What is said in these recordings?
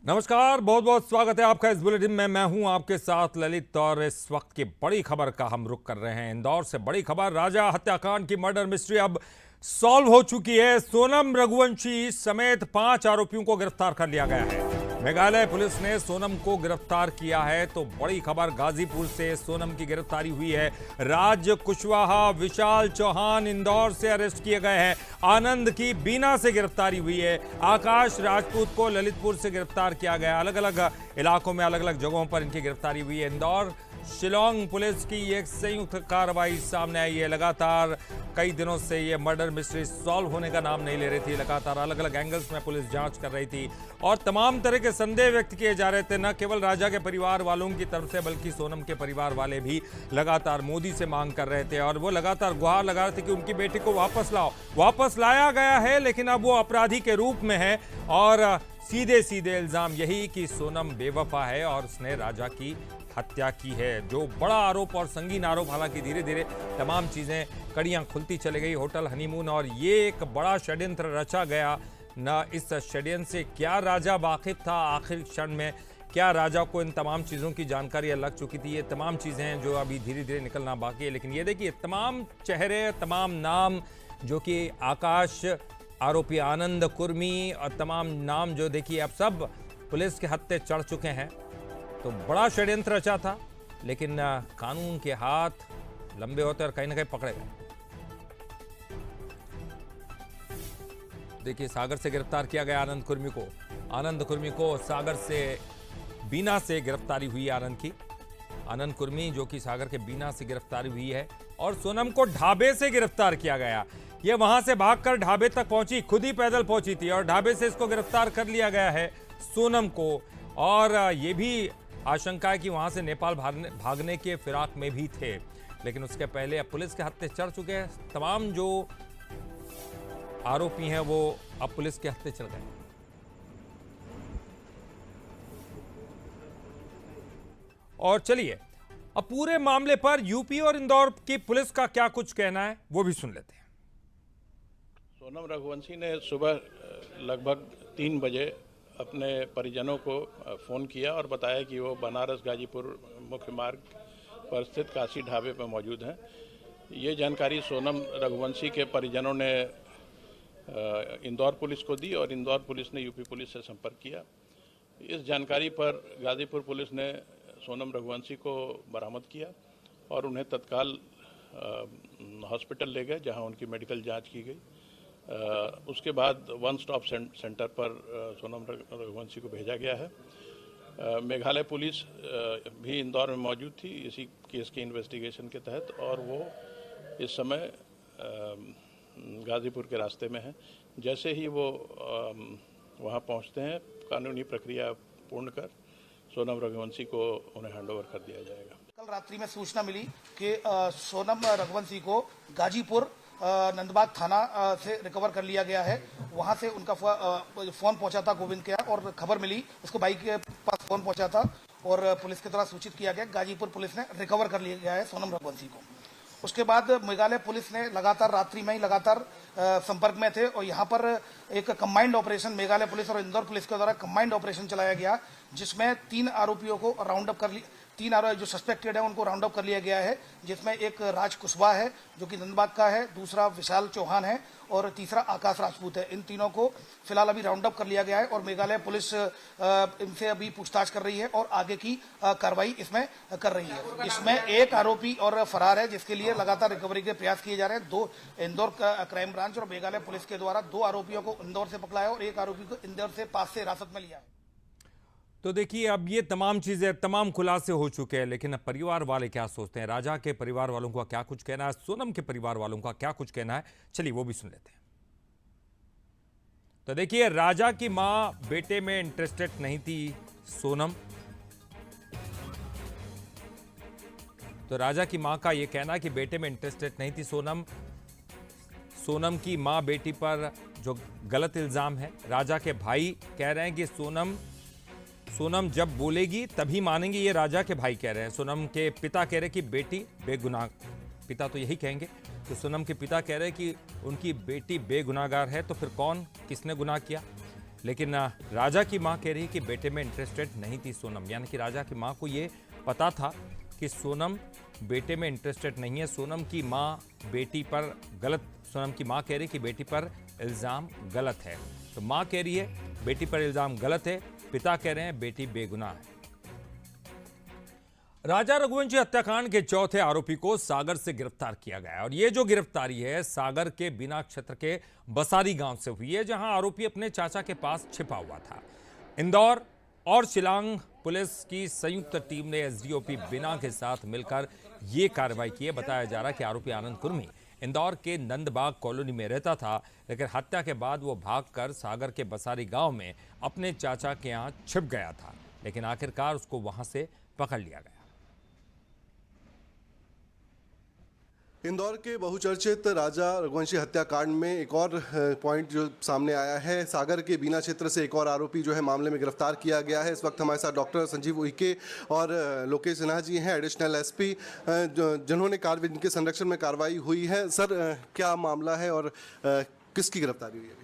नमस्कार, बहुत बहुत स्वागत है आपका इस बुलेटिन में। मैं हूं आपके साथ ललित और इस वक्त की बड़ी खबर का हम रुख कर रहे हैं। इंदौर से बड़ी खबर, राजा हत्याकांड की मर्डर मिस्ट्री अब सॉल्व हो चुकी है। सोनम रघुवंशी समेत 5 आरोपियों को गिरफ्तार कर लिया गया है। मेघालय पुलिस ने सोनम को गिरफ्तार किया है। तो बड़ी खबर, गाजीपुर से सोनम की गिरफ्तारी हुई है। राज कुशवाहा, विशाल चौहान इंदौर से अरेस्ट किए गए हैं। आनंद की बीना से गिरफ्तारी हुई है। आकाश राजपूत को ललितपुर से गिरफ्तार किया गया। अलग अलग इलाकों में अलग अलग जगहों पर इनकी गिरफ्तारी हुई है। इंदौर शिलोंग पुलिस की एक संयुक्त कार्रवाई सामने आई है। लगातार कई दिनों से ये मर्डर मिस्ट्री सॉल्व होने का नाम नहीं ले रही थी। लगातार अलग अलग एंगल्स में पुलिस जांच कर रही थी और तमाम तरह के संदेह व्यक्त किए जा रहे थे, न केवल राजा के परिवार वालों की तरफ से बल्कि सोनम के परिवार वाले भी लगातार मोदी से मांग कर रहे थे और वो लगातार गुहार लगा रहे थे कि उनकी बेटी को वापस लाओ। वापस लाया गया है, लेकिन अब वो अपराधी के रूप में है और सीधे सीधे इल्जाम यही कि सोनम बेवफा है और उसने राजा की हत्या की है, जो बड़ा आरोप और संगीन आरोप। हालांकि धीरे धीरे तमाम चीजें, कड़ियां खुलती चली गई। होटल हनीमून और ये एक बड़ा षड्यंत्र रचा गया न। इस षड्यंत्र से क्या राजा वाकिफ था आखिर क्षण में? क्या राजा को इन तमाम चीज़ों की जानकारी लग चुकी थी? ये तमाम चीज़ें हैं जो अभी धीरे धीरे निकलना बाकी है। लेकिन ये देखिए, तमाम चेहरे, तमाम नाम, जो कि आकाश, आरोपी आनंद कुर्मी और तमाम नाम जो देखिए अब सब पुलिस के हत्थे चढ़ चुके हैं। तो बड़ा षड्यंत्र रचा था, लेकिन कानून के हाथ लंबे होते और कहीं ना कहीं पकड़े गए। देखिए, सागर से गिरफ्तार किया गया आनंद कुर्मी को। आनंद कुर्मी को सागर से, बीना से गिरफ्तारी हुई आनंद की। आनंद कुर्मी जो कि सागर के बीना से गिरफ्तारी हुई है और सोनम को ढाबे से गिरफ्तार किया गया। ये वहां से भागकर ढाबे तक पहुंची, खुद ही पैदल पहुंची थी और ढाबे से इसको गिरफ्तार कर लिया गया है सोनम को। और ये भी आशंका है कि वहां से नेपाल भागने के फिराक में भी थे, लेकिन उसके पहले अब पुलिस के हत्थे चढ़ चुके हैं। तमाम जो आरोपी हैं वो अब पुलिस के हत्थे चढ़ गए। और चलिए, अब पूरे मामले पर यूपी और इंदौर की पुलिस का क्या कुछ कहना है वो भी सुन लेते हैं। सोनम रघुवंशी ने सुबह लगभग 3 बजे अपने परिजनों को फ़ोन किया और बताया कि वो बनारस गाजीपुर मुख्य मार्ग पर स्थित काशी ढाबे पर मौजूद हैं। ये जानकारी सोनम रघुवंशी के परिजनों ने इंदौर पुलिस को दी और इंदौर पुलिस ने यूपी पुलिस से संपर्क किया। इस जानकारी पर गाजीपुर पुलिस ने सोनम रघुवंशी को बरामद किया और उन्हें तत्काल हॉस्पिटल ले गए, जहां उनकी मेडिकल जांच की गई। उसके बाद वन स्टॉप सेंटर पर सोनम रघुवंशी को भेजा गया है। मेघालय पुलिस भी इंदौर में मौजूद थी इसी केस के इन्वेस्टिगेशन के तहत, और वो इस समय गाजीपुर के रास्ते में है। जैसे ही वो वहाँ पहुँचते हैं, कानूनी प्रक्रिया पूर्ण कर सोनम रघुवंशी को उन्हें हैंडओवर कर दिया जाएगा। कल रात्रि में सूचना मिली कि सोनम रघुवंशी को गाजीपुर नंदबाग थाना से रिकवर कर लिया गया है। वहां से उनका फोन पहुंचा था गोविंद के यहाँ, और खबर मिली, उसको बाइक के पास फोन पहुंचा था और पुलिस की तरह सूचित किया गया। गाजीपुर पुलिस ने रिकवर कर लिया गया है सोनम रघुवंशी को। उसके बाद मेघालय पुलिस ने लगातार रात्रि में ही लगातार संपर्क में थे और यहाँ पर एक कंबाइंड ऑपरेशन मेघालय पुलिस और इंदौर पुलिस के द्वारा कंबाइंड ऑपरेशन चलाया गया, जिसमें 3 आरोपियों को राउंड अप कर लिया। 3 आरोपी जो सस्पेक्टेड है उनको राउंड अप कर लिया गया है, जिसमें एक राज कुशवाहा है जो कि नंदबाग का है, दूसरा विशाल चौहान है और तीसरा आकाश राजपूत है। इन तीनों को फिलहाल अभी राउंड अप कर लिया गया है और मेघालय पुलिस इनसे अभी पूछताछ कर रही है और आगे की कार्रवाई इसमें कर रही है। इसमें एक आरोपी और फरार है, जिसके लिए लगातार रिकवरी के प्रयास किए जा रहे हैं। 2 इंदौर क्राइम ब्रांच और मेघालय पुलिस के द्वारा 2 आरोपियों को इंदौर से पकड़ा है और एक आरोपी को इंदौर से पास से हिरासत में लिया है। तो देखिए, अब ये तमाम चीजें, तमाम खुलासे हो चुके हैं, लेकिन अब परिवार वाले क्या सोचते हैं? राजा के परिवार वालों का क्या कुछ कहना है? सोनम के परिवार वालों का क्या कुछ कहना है? चलिए वो भी सुन लेते हैं। तो देखिए, राजा की मां बेटे में इंटरेस्टेड नहीं थी सोनम। तो राजा की मां का यह कहना कि बेटे में इंटरेस्टेड नहीं थी सोनम। सोनम की मां बेटी पर जो गलत इल्जाम है, राजा के भाई कह रहे हैं कि सोनम जब बोलेगी तभी मानेंगे। ये राजा के भाई कह रहे हैं। सोनम के पिता कह रहे हैं कि बेटी बेगुनाह, पिता तो यही कहेंगे। तो सोनम के पिता कह रहे हैं कि उनकी बेटी बेगुनाहगार है, तो फिर कौन, किसने गुनाह किया? लेकिन राजा की मां कह रही है कि बेटे में इंटरेस्टेड नहीं थी सोनम, यानी कि राजा की मां को ये पता था कि सोनम बेटे में इंटरेस्टेड नहीं है। सोनम की मां कह रही कि बेटी पर इल्ज़ाम गलत है। तो मां कह रही है बेटी पर इल्ज़ाम गलत है, पिता कह रहे हैं बेटी बेगुनाह है। राजा रघुवंशी हत्याकांड के चौथे आरोपी को सागर से गिरफ्तार किया गया है और ये जो गिरफ्तारी है सागर के बीना क्षेत्र के बसारी गांव से हुई है, जहां आरोपी अपने चाचा के पास छिपा हुआ था। इंदौर और शिलांग पुलिस की संयुक्त टीम ने एसडीओपी बीना के साथ मिलकर ये कार्रवाई की है। बताया जा रहा है कि आरोपी आनंद कुर्मी इंदौर के नंदबाग कॉलोनी में रहता था, लेकिन हत्या के बाद वो भागकर सागर के बसारी गांव में अपने चाचा के यहां छिप गया था, लेकिन आखिरकार उसको वहां से पकड़ लिया गया। इंदौर के बहुचर्चित राजा रघुवंशी हत्याकांड में एक और पॉइंट जो सामने आया है, सागर के बीना क्षेत्र से एक और आरोपी जो है मामले में गिरफ्तार किया गया है। इस वक्त हमारे साथ डॉक्टर संजीव उइके और लोकेश सिन्हा जी हैं, एडिशनल एसपी, जिन्होंने जिनके संरक्षण में कार्रवाई हुई है। सर, क्या मामला है और किसकी गिरफ्तारी हुई है?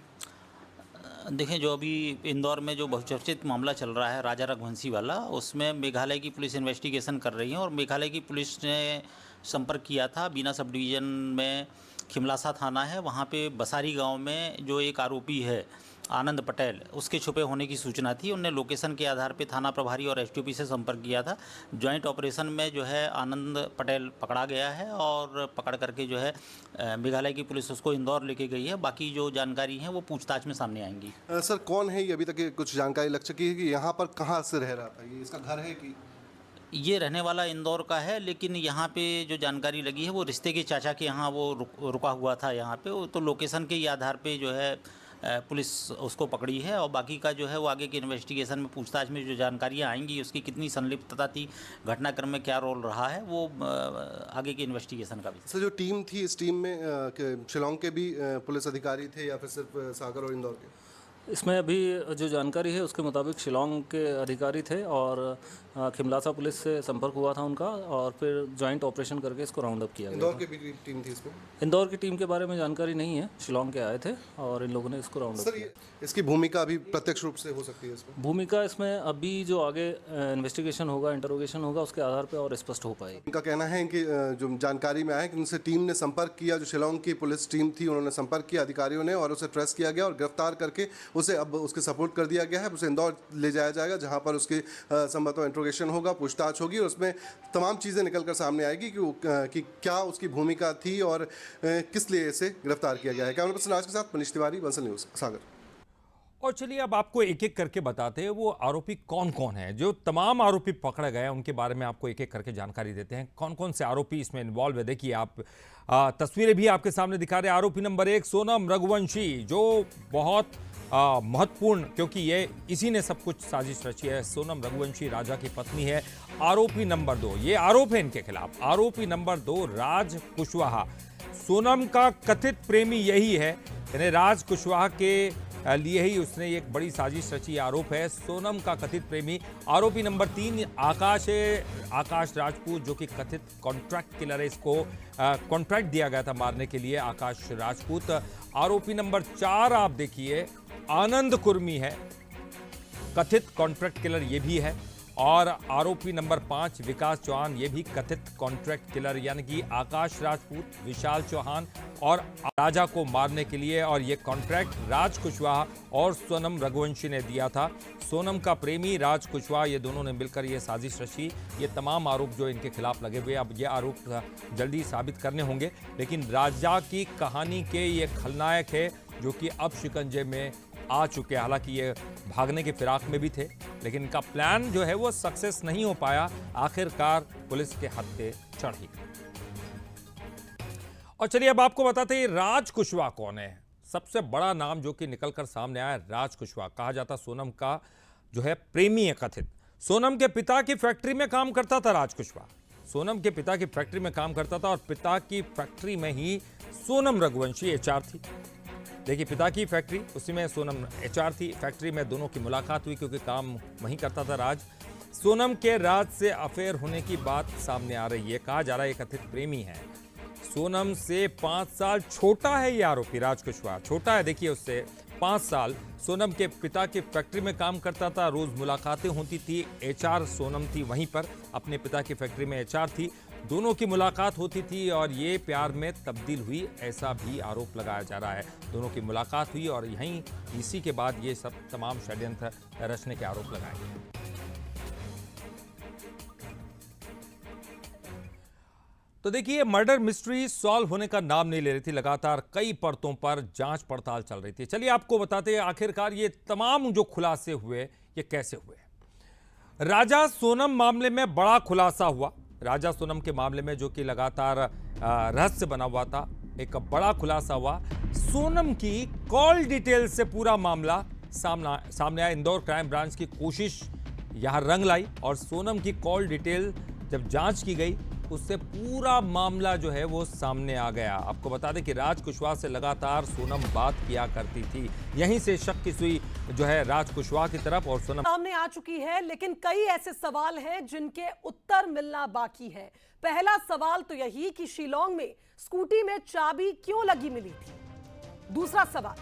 देखें, जो अभी इंदौर में जो बहुचर्चित मामला चल रहा है राजा रघुवंशी वाला, उसमें मेघालय की पुलिस इन्वेस्टिगेशन कर रही है और मेघालय की पुलिस ने संपर्क किया था। बीना सब डिवीज़न में खिमलासा थाना है, वहाँ पे बसारी गांव में जो एक आरोपी है आनंद पटेल, उसके छुपे होने की सूचना थी। उनने लोकेशन के आधार पे थाना प्रभारी और एसटीओपी से संपर्क किया था। जॉइंट ऑपरेशन में जो है आनंद पटेल पकड़ा गया है और पकड़ करके जो है मेघालय की पुलिस उसको इंदौर लेके गई है। बाकी जो जानकारी है वो पूछताछ में सामने आएंगी। सर, कौन है ये? अभी तक कुछ जानकारी लग चुकी है कि यहाँ पर कहाँ से रह रहा था? ये इसका घर है कि ये रहने वाला इंदौर का है, लेकिन यहाँ पे जो जानकारी लगी है वो रिश्ते के चाचा के यहाँ वो रुका हुआ था यहाँ पे, तो लोकेशन के ही आधार पे जो है पुलिस उसको पकड़ी है। और बाकी का जो है वो आगे के इन्वेस्टिगेशन में पूछताछ में जो जानकारियाँ आएंगी, उसकी कितनी संलिप्तता थी, घटनाक्रम में क्या रोल रहा है, वो आगे की इन्वेस्टिगेशन का भी। सर, जो टीम थी, इस टीम में शिलांग के भी पुलिस अधिकारी थे या फिर सिर्फ सागर और इंदौर के? इसमें अभी जो जानकारी है उसके मुताबिक शिलांग के अधिकारी थे और खिमलासा पुलिस से संपर्क हुआ था उनका, और फिर जॉइंट ऑपरेशन करके इसको राउंड अप किया गया। इंदौर की भी टीम थी इसमें? इंदौर की टीम के बारे में जानकारी नहीं है, शिलांग के आए थे और इन लोगों ने इसको राउंड अप किया। इसकी भूमिका अभी प्रत्यक्ष रूप से हो सकती है इसमें? भूमिका इसमें अभी जो आगे इन्वेस्टिगेशन होगा, इंटरोगेशन होगा, उसके आधार पर और स्पष्ट हो पाएगी। उनका कहना है कि जो जानकारी में आया कि उनसे टीम ने संपर्क किया, जो शिलांग की पुलिस टीम थी उन्होंने संपर्क किया अधिकारियों ने, और उसे ट्रेस किया गया और गिरफ्तार करके उसे अब उसके सपोर्ट कर दिया गया है। उसे इंदौर ले जाया जाएगा, जहां पर उसकी संभवतः इंट्रोगेशन होगा, पूछताछ होगी और उसमें तमाम चीज़ें निकलकर सामने आएगी कि क्या उसकी भूमिका थी और किस लिए इसे गिरफ्तार किया गया है। कैमरा पर्सन राज के साथ मनीष तिवारी, बंसल न्यूज़, सागर। और चलिए अब आपको एक एक करके बताते हैं वो आरोपी कौन कौन है। जो तमाम आरोपी पकड़े गए हैं उनके बारे में आपको एक एक करके जानकारी देते हैं, कौन कौन से आरोपी इसमें इन्वॉल्व है। देखिए, आप तस्वीरें भी आपके सामने दिखा रहे हैं। आरोपी नंबर 1 सोनम रघुवंशी, जो बहुत महत्वपूर्ण, क्योंकि ये इसी ने सब कुछ साजिश रची है। सोनम रघुवंशी राजा की पत्नी है। आरोपी नंबर 2, ये आरोप है इनके खिलाफ। आरोपी नंबर 2 राज कुशवाहा, सोनम का कथित प्रेमी यही है, यानी राज कुशवाहा के लिए ही उसने एक बड़ी साजिश रची, आरोप है सोनम का कथित प्रेमी। आरोपी नंबर 3 आकाश है, आकाश राजपूत, जो कि कथित कॉन्ट्रैक्ट किलर है। इसको कॉन्ट्रैक्ट दिया गया था मारने के लिए, आकाश राजपूत। आरोपी नंबर 4 आप देखिए आनंद कुर्मी है, कथित कॉन्ट्रैक्ट किलर ये भी है। और आरोपी नंबर 5 विकास चौहान, ये भी कथित कॉन्ट्रैक्ट किलर, यानी कि आकाश राजपूत, विशाल चौहान और राजा को मारने के लिए। और ये कॉन्ट्रैक्ट राज कुशवाहा और सोनम रघुवंशी ने दिया था। सोनम का प्रेमी राज कुशवाहा, ये दोनों ने मिलकर ये साजिश रची। ये तमाम आरोप जो इनके खिलाफ लगे हुए, अब ये आरोप जल्दी साबित करने होंगे। लेकिन राजा की कहानी के ये खलनायक है जो कि अब शिकंजे में आ चुके हैं। हालांकि ये भागने के फिराक में भी थे, लेकिन इनका प्लान जो है वो सक्सेस नहीं हो पाया, आखिरकार पुलिस के हत्थे चढ़ ही गए। और चलिए अब आपको बताते हैं राज कुशवाहा कौन है। सबसे बड़ा नाम जो कि निकलकर सामने आया, राज कुशवाहा। कहा जाता सोनम का जो है प्रेमी है कथित। सोनम के पिता की फैक्ट्री में काम करता था राज कुशवाहा, सोनम के पिता की फैक्ट्री में काम करता था और पिता की फैक्ट्री में ही सोनम रघुवंशी एचआर थी। देखिए, पिता की फैक्ट्री, उसी में सोनम एचआर थी। फैक्ट्री में दोनों की मुलाकात हुई क्योंकि काम वहीं करता था राज। सोनम के राज से अफेयर होने की बात सामने आ रही है। कहा जा रहा है ये कथित प्रेमी है। सोनम से 5 साल छोटा है ये आरोपी राज कुशवाहा, छोटा है देखिए उससे, 5 साल सोनम के पिता के फैक्ट्री में काम करता था। रोज मुलाकातें होती थी। एचआर सोनम थी, वहीं पर अपने पिता की फैक्ट्री में एचआर थी। दोनों की मुलाकात होती थी और ये प्यार में तब्दील हुई, ऐसा भी आरोप लगाया जा रहा है। दोनों की मुलाकात हुई और यहीं इसी के बाद ये सब तमाम षड्यंत्र रचने के आरोप लगाए गए। तो देखिए, मर्डर मिस्ट्री सॉल्व होने का नाम नहीं ले रही थी। लगातार कई परतों पर जांच पड़ताल चल रही थी। चलिए आपको बताते हैं आखिरकार ये तमाम जो खुलासे हुए ये कैसे हुए। राजा सोनम मामले में बड़ा खुलासा हुआ। राजा सोनम के मामले में जो कि लगातार रहस्य बना हुआ था, एक बड़ा खुलासा हुआ। सोनम की कॉल डिटेल से पूरा मामला सामने आया। इंदौर क्राइम ब्रांच की कोशिश यहां रंग लाई और सोनम की कॉल डिटेल जब जांच की गई उससे पूरा मामला जो है वो सामने आ गया। आपको बता दें कि राज कुशवाहा से लगातार सोनम बात किया करती थी। यहीं से शक की सुई जो है राज कुशवाहा की तरफ और सोनम सामने आ चुकी है, लेकिन कई ऐसे सवाल हैं जिनके उत्तर मिलना बाकी है। पहला सवाल तो यही कि शिलोंग में स्कूटी में चाबी क्यों लगी मिली थी। दूसरा सवाल,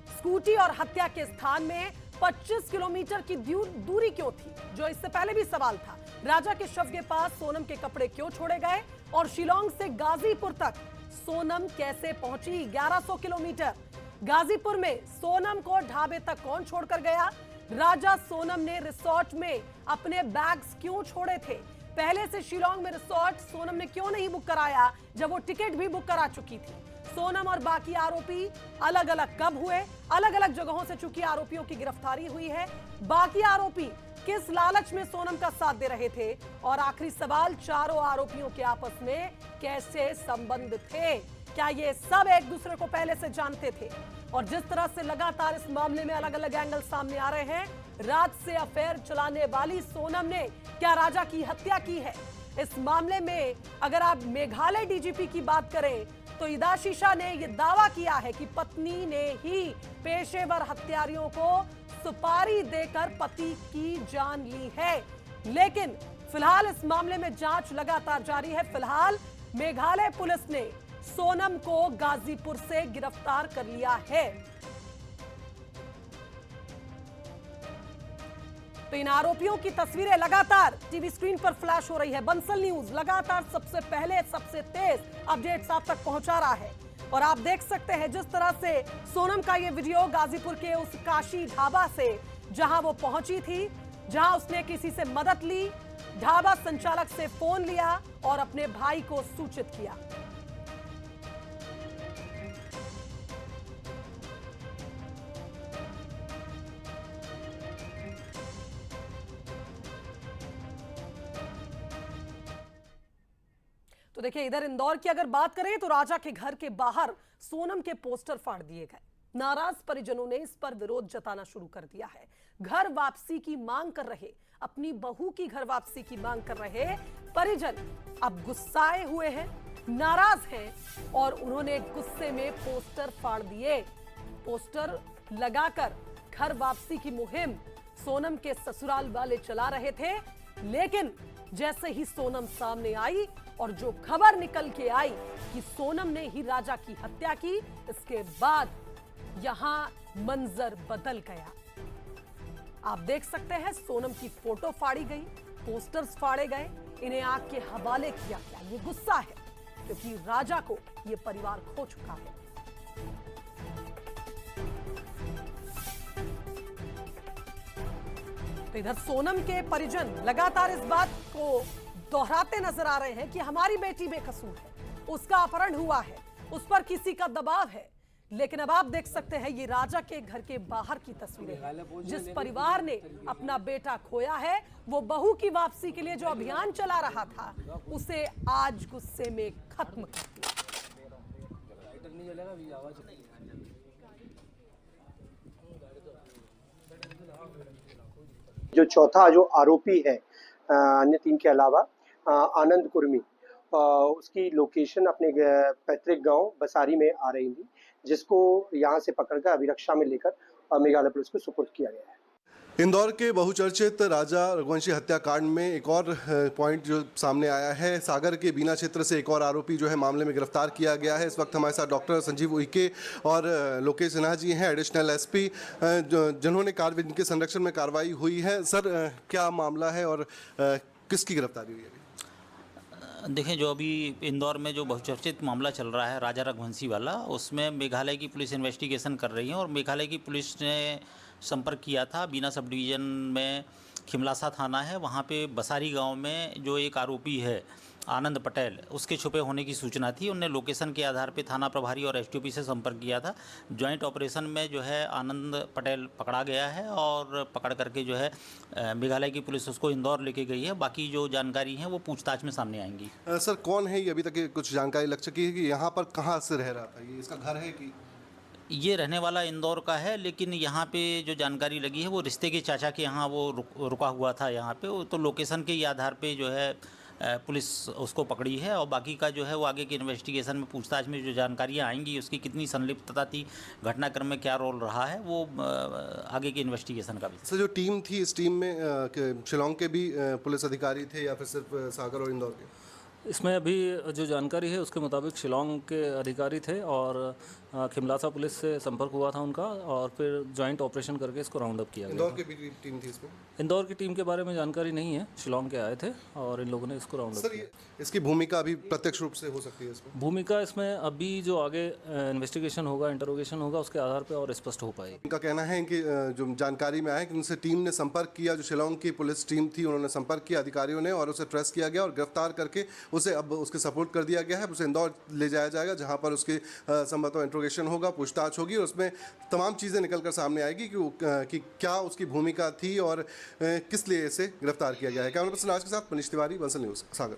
स्कूटी और हत्या के स्थान में 25 किलोमीटर की दूरी क्यों थी, जो इससे पहले भी सवाल था। राजा के शव के पास सोनम के कपड़े क्यों छोड़े गए और शिलोंग से गाजीपुर तक सोनम कैसे पहुंची 1100 किलोमीटर। गाजीपुर में सोनम को ढाबे तक कौन छोड़कर गया। राजा सोनम ने रिसोर्ट में अपने बैग्स क्यों छोड़े थे। पहले से शिलोंग में रिसोर्ट सोनम ने क्यों नहीं बुक कराया जब वो टिकट भी बुक करा चुकी थी। सोनम और बाकी आरोपी अलग अलग कब हुए, अलग अलग जगहों से चूंकि आरोपियों की गिरफ्तारी हुई है। बाकी आरोपी किस लालच में सोनम का साथ दे रहे थे। और आखिरी सवाल, चारों आरोपियों के आपस में कैसे संबंध थे। क्या ये सब एक दूसरे को पहले से जानते थे। और जिस तरह से लगातार इस मामले में अलग अलग एंगल सामने आ रहे हैं, राज से अफेयर चलाने वाली सोनम ने क्या राजा की हत्या की है। इस मामले में अगर आप मेघालय डीजीपी की बात करें तो इदाशीशा ने यह दावा किया है कि पत्नी ने ही पेशेवर हत्यारियों को सुपारी देकर पति की जान ली है। लेकिन फिलहाल इस मामले में जांच लगातार जारी है। फिलहाल मेघालय पुलिस ने सोनम को गाजीपुर से गिरफ्तार कर लिया है। तो इन आरोपियों की तस्वीरें लगातार टीवी स्क्रीन पर फ्लैश हो रही है। बंसल न्यूज लगातार सबसे पहले सबसे तेज अपडेट्स आप तक पहुंचा रहा है। और आप देख सकते हैं जिस तरह से सोनम का ये वीडियो गाजीपुर के उस काशी ढाबा से जहां वो पहुंची थी, जहां उसने किसी से मदद ली, ढाबा संचालक से फोन लिया और अपने भाई को सूचित किया। तो देखिए, इधर इंदौर की अगर बात करें तो राजा के घर के बाहर सोनम के पोस्टर फाड़ दिए गए। नाराज परिजनों ने इस पर विरोध जताना शुरू कर दिया है। घर वापसी की मांग कर रहे, अपनी बहू की घर वापसी की मांग कर रहे परिजन अब गुस्साए हुए हैं, नाराज हैं और उन्होंने गुस्से में पोस्टर फाड़ दिए। पोस्टर लगाकर घर वापसी की मुहिम सोनम के ससुराल वाले चला रहे थे। लेकिन जैसे ही सोनम सामने आई और जो खबर निकल के आई कि सोनम ने ही राजा की हत्या की, इसके बाद यहां मंजर बदल गया। आप देख सकते हैं सोनम की फोटो फाड़ी गई, पोस्टर्स फाड़े गए, इन्हें आग के हवाले किया गया। ये गुस्सा है क्योंकि राजा को ये परिवार खो चुका है। तो इधर सोनम के परिजन लगातार इस बात को दोहराते नजर आ रहे हैं कि हमारी बेटी बेकसूर है, उसका अपहरण हुआ है, उस पर किसी का दबाव है। लेकिन अब आप देख सकते हैं ये राजा के घर के बाहर की तस्वीरें हैं। जिस परिवार ने अपना बेटा खोया है, वो बहू की वापसी के लिए जो अभियान चला रहा था, उसे आज गुस्से में खत्म कर दिया। जो चौथा जो आरोपी है अन्य तीन के अलावा आनंद कुर्मी, उसकी लोकेशन अपने पैतृक गांव बसारी में आ रही थी, जिसको यहां से पकड़कर अभिरक्षा में लेकर मेघालय पुलिस को सुपुर्द किया गया है। इंदौर के बहुचर्चित राजा रघुवंशी हत्याकांड में एक और पॉइंट जो सामने आया है। सागर के बीना क्षेत्र से एक और आरोपी जो है मामले में गिरफ्तार किया गया है। इस वक्त हमारे साथ डॉक्टर संजीव उइके और लोकेश सिन्हा जी हैं, एडिशनल एसपी, जिन्होंने जिनके संरक्षण में कार्रवाई हुई है। सर, क्या मामला है और किसकी गिरफ्तारी हुई है? देखें, जो अभी इंदौर में जो बहुचर्चित मामला चल रहा है राजा रघुवंशी वाला, उसमें मेघालय की पुलिस इन्वेस्टिगेशन कर रही है और मेघालय की पुलिस ने संपर्क किया था। बीना सब डिवीज़न में खिमलासा थाना है, वहाँ पे बसारी गांव में जो एक आरोपी है आनंद पटेल, उसके छुपे होने की सूचना थी। उनने लोकेशन के आधार पे थाना प्रभारी और एसटीओपी से संपर्क किया था। जॉइंट ऑपरेशन में जो है आनंद पटेल पकड़ा गया है और पकड़ करके जो है मेघालय की पुलिस उसको इंदौर लेके गई है। बाकी जो जानकारी है वो पूछताछ में सामने आएंगी। सर, कौन है ये? अभी तक कुछ जानकारी लग चुकी है कि यहाँ पर कहाँ से रह रहा था? ये इसका घर है कि ये रहने वाला इंदौर का है, लेकिन यहाँ पे जो जानकारी लगी है वो रिश्ते के चाचा के यहाँ वो रुका हुआ था यहाँ पे। तो लोकेशन के आधार पे जो है पुलिस उसको पकड़ी है और बाकी का जो है वो आगे की इन्वेस्टिगेशन में पूछताछ में जो जानकारियाँ आएंगी, उसकी कितनी संलिप्तता थी, घटनाक्रम में क्या रोल रहा है, वो आगे की इन्वेस्टिगेशन का भी। सर, जो टीम थी, इस टीम में शिलोंग के भी पुलिस अधिकारी थे या फिर सिर्फ सागर और इंदौर के? इसमें अभी जो जानकारी है उसके मुताबिक शिलोंग के अधिकारी थे और खिमलासा पुलिस से संपर्क हुआ था उनका और फिर जॉइंट ऑपरेशन करके इसको राउंड अप किया गया। इंदौर की भी टीम थी इसमें? इंदौर की टीम के बारे में जानकारी नहीं है, शिलोंग के आए थे और इन लोगों ने इसको राउंड अप सर, किया। इसकी भूमिका अभी प्रत्यक्ष रूप से हो सकती है इसमें? भूमिका इसमें अभी जो आगे इन्वेस्टिगेशन होगा, इंटरोगेशन होगा, उसके आधार पर और स्पष्ट हो पाएगी। उनका कहना है कि जो जानकारी में आया कि उनसे टीम ने संपर्क किया, जो शिलोंग की पुलिस टीम थी उन्होंने संपर्क किया अधिकारियों ने और उसे ट्रेस किया गया और गिरफ्तार करके उसे अब उसके सपोर्ट कर दिया गया है। उसे इंदौर ले जाया जाएगा, जहां पर उसके संभवतः इंट्रोगेशन होगा, पूछताछ होगी और उसमें तमाम चीज़ें निकल कर सामने आएगी कि क्या उसकी भूमिका थी और किस लिए इसे गिरफ्तार किया गया है। कैमरा पर्सन राज के साथ मनीष तिवारी, बंसल न्यूज़, सागर।